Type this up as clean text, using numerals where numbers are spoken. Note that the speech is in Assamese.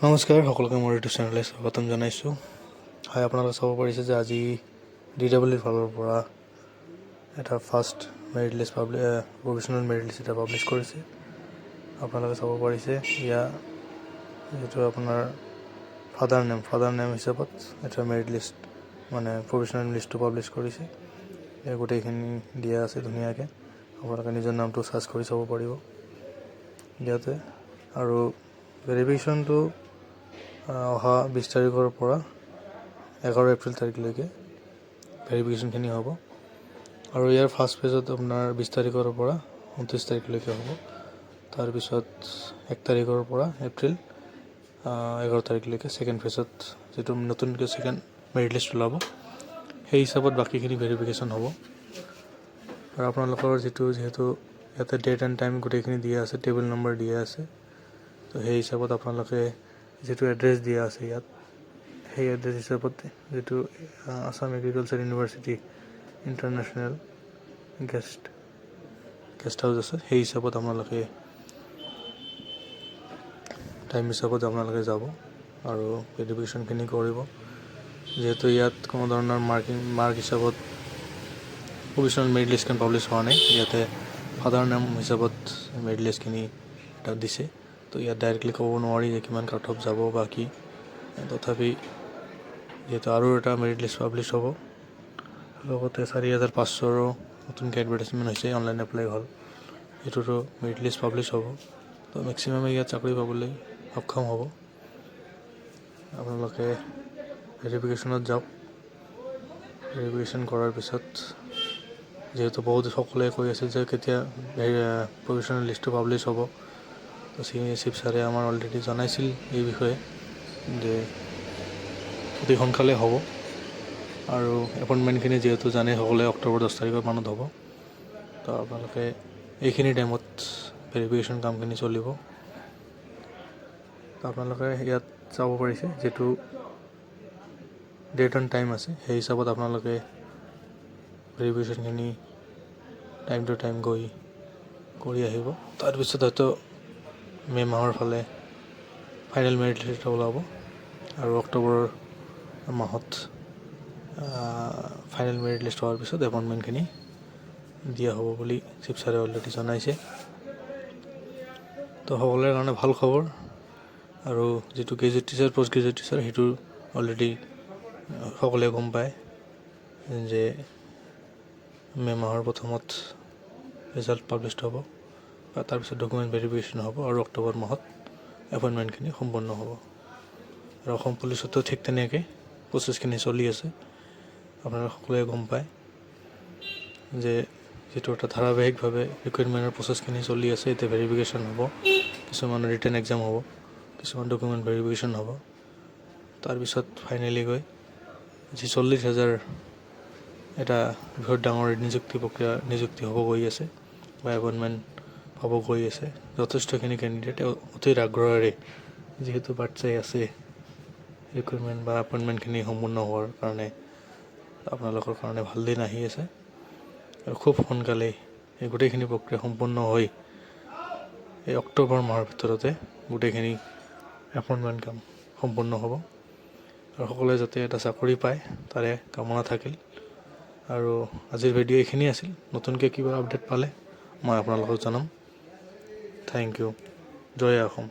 নমস্কাৰ সকলোকে মোৰ ইউটিউব চেনেললৈ স্বাগতম জনাইছোঁ। হয়, আপোনালোকে চাব পাৰিছে যে আজি DWৰ ফালৰ পৰা এটা first merit list provisional merit list এটা পাব্লিছ কৰিছে। আপোনালোকে চাব পাৰিছে ইয়াৰ যিটো আপোনাৰ ফাদাৰ নেম হিচাপত এটা মেৰিট লিষ্ট মানে প্ৰভিশ্যনেল লিষ্টটো পাব্লিছ কৰিছে। ইয়াৰ গোটেইখিনি দিয়া আছে ধুনীয়াকৈ। আপোনালোকে নিজৰ নামটো চাৰ্চ কৰি চাব পাৰিব ইয়াতে। আৰু ভেৰিফিকেশ্যনটো অহা 20 তাৰিখৰ পৰা 11 এপ্ৰিল তাৰিখলৈকে ভেৰিফিকেশ্যনখিনি হ'ব। আৰু ইয়াৰ ফাৰ্ষ্ট ফেজত আপোনাৰ 20 তাৰিখৰ পৰা 29 তাৰিখলৈকে হ'ব। তাৰপিছত 1 তাৰিখৰ পৰা এপ্ৰিল 11 তাৰিখলৈকে ছেকেণ্ড ফেজত যিটো নতুনকৈ ছেকেণ্ড মেৰিট লিষ্ট ওলাব, সেই হিচাপত বাকীখিনি ভেৰিফিকেশ্যন হ'ব। আৰু আপোনালোকৰ যিহেতু ইয়াতে ডেট এণ্ড টাইম গোটেইখিনি দিয়া আছে, টেবুল নম্বৰ দিয়া আছে। তো সেই হিচাপত আপোনালোকে যিটো এড্ৰেছ দিয়া আছে ইয়াত, সেই এড্ৰেছ হিচাপত যিটো Assam agriculture university international guest house আছে, সেই হিচাপত আপোনালোকে টাইম হিচাপত আপোনালোকে যাব আৰু ভেৰিফিকেশ্যনখিনি কৰিব। যিহেতু ইয়াত কোনো ধৰণৰ মাৰ্ক হিচাপত প্ৰভিশ্যনেল মেৰিট লিষ্টখন পাব্লিছ হোৱা নাই, ইয়াতে ফাদাৰ নেম হিচাপত মেৰিট লিষ্টখিনি এটা দিছে। তো ইয়াত ডাইৰেক্টলি ক'ব নোৱাৰি যে কিমান কাট অফ যাব বা কি। তথাপি যিহেতু আৰু এটা মেৰিট লিষ্ট পাব্লিছ হ'ব, লগতে 4500ৰো নতুনকৈ এডভাৰটাইজমেণ্ট হৈছে, অনলাইন এপ্লাই হ'ল, সেইটোতো মেৰিট লিষ্ট পাব্লিছ হ'ব। তো মেক্সিমামে ইয়াত চাকৰি পাবলৈ সক্ষম হ'ব। আপোনালোকে ভেৰিফিকেশ্যনত যাওক। ভেৰিফিকেশ্যন কৰাৰ পিছত যিহেতু বহুত সকলোৱে কৈ আছে যে কেতিয়া প্ৰভিশ্যনেল লিষ্টটো পাব্লিছ হ'ব, তো চিফ ছাৰে আমাৰ অলৰেডি জনাইছিল এই বিষয়ে যে অতি সোনকালে হ'ব। আৰু এপইণ্টমেণ্টখিনি যিহেতু জানে সকলোৱে অক্টোবৰ 10 তাৰিখৰ মানত হ'ব। তো আপোনালোকে এইখিনি টাইমত ভেৰিফিকেশ্যন কামখিনি চলিব। তো আপোনালোকে ইয়াত চাব পাৰিছে যিটো ডেট এণ্ড টাইম আছে, সেই হিচাপত আপোনালোকে ভেৰিফিকেশ্যনখিনি টাইম টু টাইম গৈ কৰি আহিব। তাৰপিছত হয়তো মে' মাহৰ ফালে ফাইনেল মেৰিট লিষ্ট ওলাব আৰু অক্টোবৰ মাহত ফাইনেল মেৰিট লিষ্ট হোৱাৰ পিছত এপইণ্টমেণ্টখিনি দিয়া হ'ব বুলি চিফ ছাৰে অলৰেডি জনাইছে। তো সকলোৰে কাৰণে ভাল খবৰ। আৰু যিটো graduate teacher, post graduate teacher, সেইটো অলৰেডি সকলোৱে গম পায় যে মে' মাহৰ প্ৰথমত ৰিজাল্ট পাব্লিছ হ'ব, তাৰপিছত ডকুমেণ্ট ভেৰিফিকেশ্যন হ'ব আৰু অক্টোবৰ মাহত এপইণ্টমেণ্টখিনি সম্পন্ন হ'ব। আৰু অসম পুলিচতো ঠিক তেনেকৈ প্ৰচেছখিনি চলি আছে। আপোনালোকে সকলোৱে গম পায় যে যিটো এটা ধাৰাবাহিকভাৱে ৰিক্ৰুইটমেণ্টৰ প্ৰচেছখিনি চলি আছে। এতিয়া ভেৰিফিকেশ্যন হ'ব, কিছুমানৰ ৰিটেন এক্সাম হ'ব, কিছুমান ডকুমেণ্ট ভেৰিফিকেশ্যন হ'ব, তাৰপিছত ফাইনেলি গৈ যি 40,000 এটা বৃহৎ ডাঙৰ নিযুক্তি হ'ব গৈ আছে বা এপইণ্টমেণ্ট পাব গৈ আছে। যথেষ্টখিনি কেণ্ডিডেটে অতি আগ্ৰহেৰে যিহেতু বাট চাই আছে ৰিক্ৰুইটমেণ্ট বা এপইণ্টমেণ্টখিনি সম্পূৰ্ণ হোৱাৰ কাৰণে। আপোনালোকৰ কাৰণে ভাল দিন আহি আছে আৰু খুব সোনকালেই এই গোটেইখিনি প্ৰক্ৰিয়া সম্পূৰ্ণ হৈ এই অক্টোবৰ মাহৰ ভিতৰতে গোটেইখিনি এপইণ্টমেণ্ট কাম সম্পূৰ্ণ হ'ব। আৰু সকলোৱে যাতে এটা চাকৰি পায় তাৰে কামনা থাকিল। আৰু আজিৰ ভিডিঅ' এইখিনি আছিল। নতুনকৈ কিবা আপডেট পালে মই আপোনালোকক জনাম। Thank you. জয় অসম।